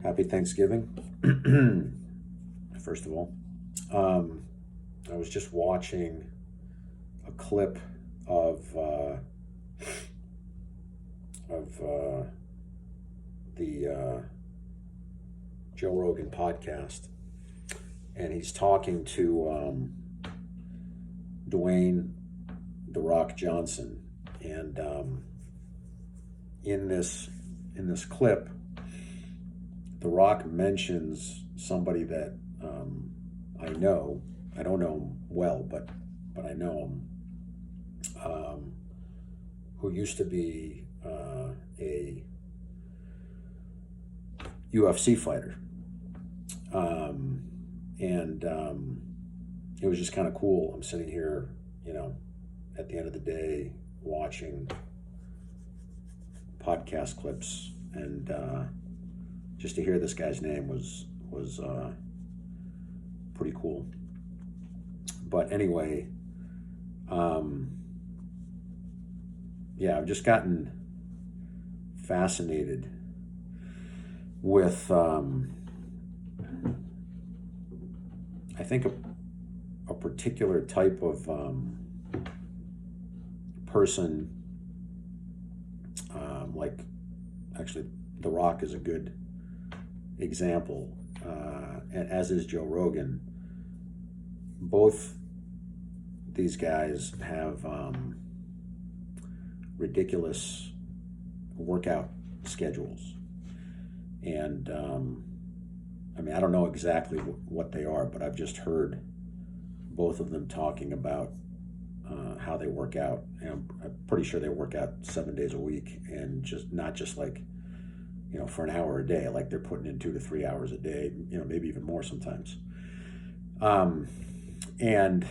Happy Thanksgiving, first of all. I was just watching a clip of the Joe Rogan podcast, and he's talking to Dwayne "The Rock" Johnson, and in this clip, The Rock mentions somebody that I know. I don't know him well, but I know him. Who used to be a UFC fighter, and it was just kind of cool. I'm sitting here, at the end of the day, watching podcast clips, and just to hear this guy's name was pretty cool. But anyway, I've just gotten fascinated with I think a particular type of person, like actually The Rock is a good example, and as is Joe Rogan. Both these guys have ridiculous workout schedules, and I don't know exactly what they are, but I've just heard both of them talking about how they work out, and I'm pretty sure they work out 7 days a week, and just not just like for an hour a day, like they're putting in 2 to 3 hours a day, maybe even more sometimes. And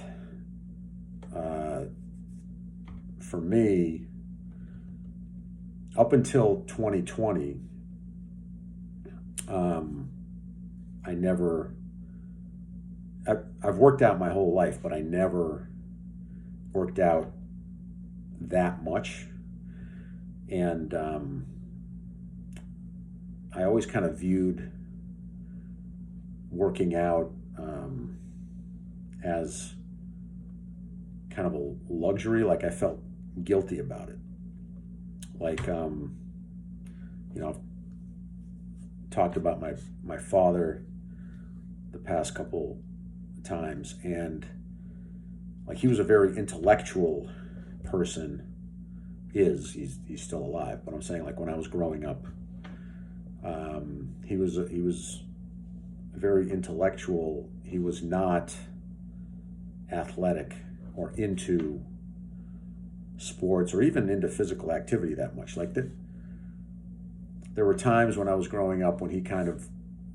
for me, up until 2020, I've worked out my whole life, but I never worked out that much. And I always kind of viewed working out as kind of a luxury. Like I felt guilty about it. Like, I've talked about my father the past couple times, and like he was a very intellectual person. He's still alive, but I'm saying, like, when I was growing up, he was very intellectual. He was not athletic or into sports or even into physical activity that much. Like that, there were times when I was growing up when he kind of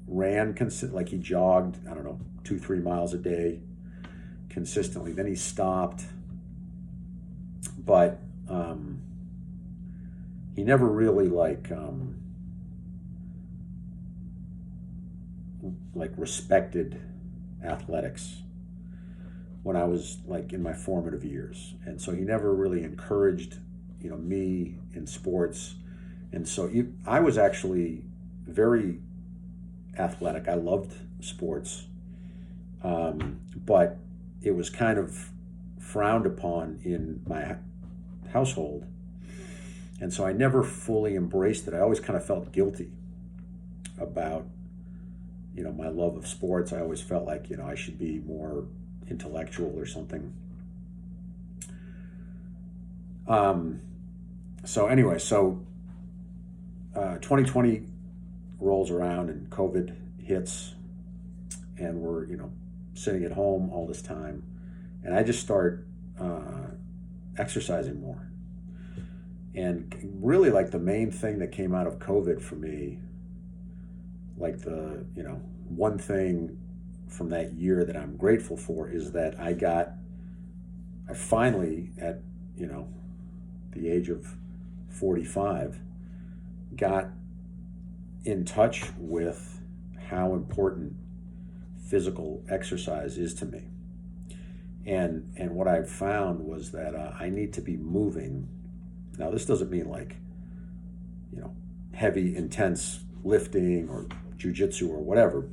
ran like he jogged, I don't know, 2-3 miles a day consistently. Then he stopped, but he never really like respected athletics when I was like in my formative years, and so he never really encouraged me in sports. And so I was actually very athletic. I loved sports, but it was kind of frowned upon in my household, and so I never fully embraced it. I always kind of felt guilty about my love of sports. I always felt like I should be more intellectual or something. So anyway, 2020 rolls around and COVID hits, and we're sitting at home all this time, and I just start exercising more. And really, like, the main thing that came out of COVID for me, like the one thing from that year that I'm grateful for, is that I finally, at the age of 45, got in touch with how important physical exercise is to me. And what I found was that I need to be moving. Now, this doesn't mean like, heavy, intense lifting or, jujitsu or whatever,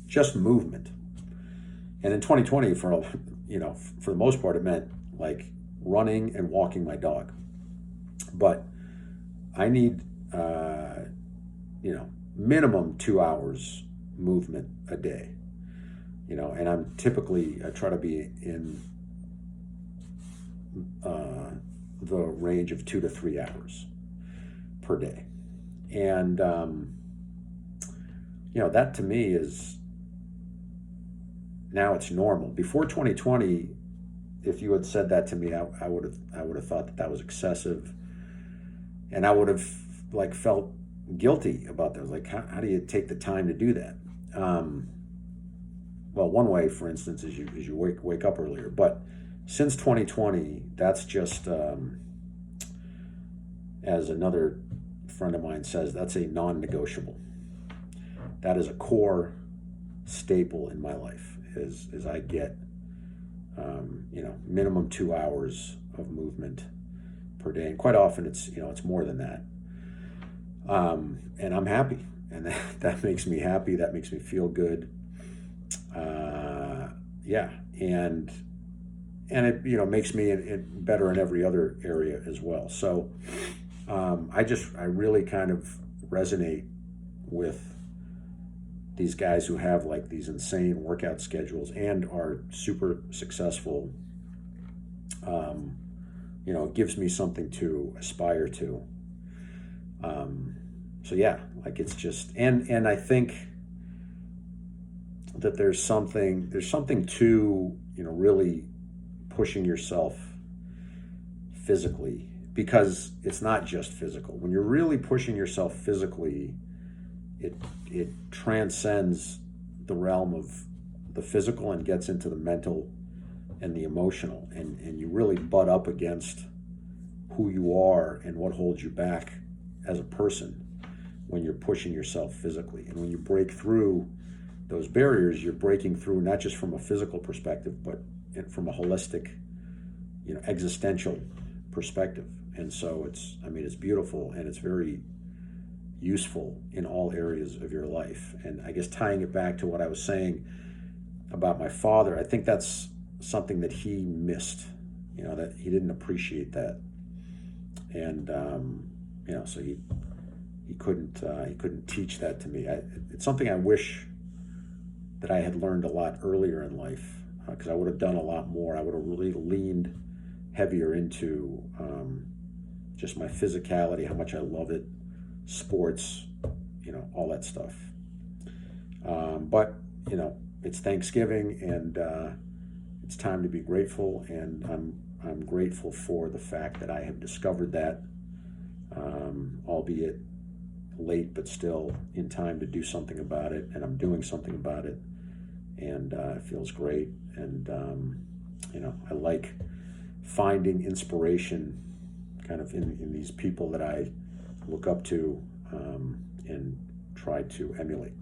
just movement. And in 2020, for the most part, it meant like running and walking my dog. But I need, minimum 2 hours movement a day. And I'm typically, I try to be in the range of 2 to 3 hours per day. And, that to me is, now it's normal. Before 2020, if you had said that to me, I would have thought that was excessive, and I would have felt guilty about that. Like, how do you take the time to do that? Well, one way, for instance, is you wake up earlier. But since 2020, that's just, as another friend of mine says, that's a non-negotiable. That is a core staple in my life. Is I get minimum 2 hours of movement per day, and quite often it's more than that. And I'm happy, and that makes me happy. That makes me feel good. And it makes me better in every other area as well. So I really kind of resonate with these guys who have like these insane workout schedules and are super successful. It gives me something to aspire to. It's just, and I think that there's something to, really pushing yourself physically, because it's not just physical. When you're really pushing yourself physically, it transcends the realm of the physical and gets into the mental and the emotional, and you really butt up against who you are and what holds you back as a person when you're pushing yourself physically. And when you break through those barriers, you're breaking through not just from a physical perspective, but from a holistic, existential perspective. And so it's beautiful, and it's very useful in all areas of your life. And I guess tying it back to what I was saying about my father, I think that's something that he missed, that he didn't appreciate that. And, so he couldn't teach that to me. It's something I wish that I had learned a lot earlier in life, because I would have done a lot more. I would have really leaned heavier into just my physicality, how much I love it, sports, all that stuff. But it's Thanksgiving, and it's time to be grateful, and I'm grateful for the fact that I have discovered that, albeit late, but still in time to do something about it, and I'm doing something about it, and it feels great. And I like finding inspiration kind of in these people that I look up to, and try to emulate.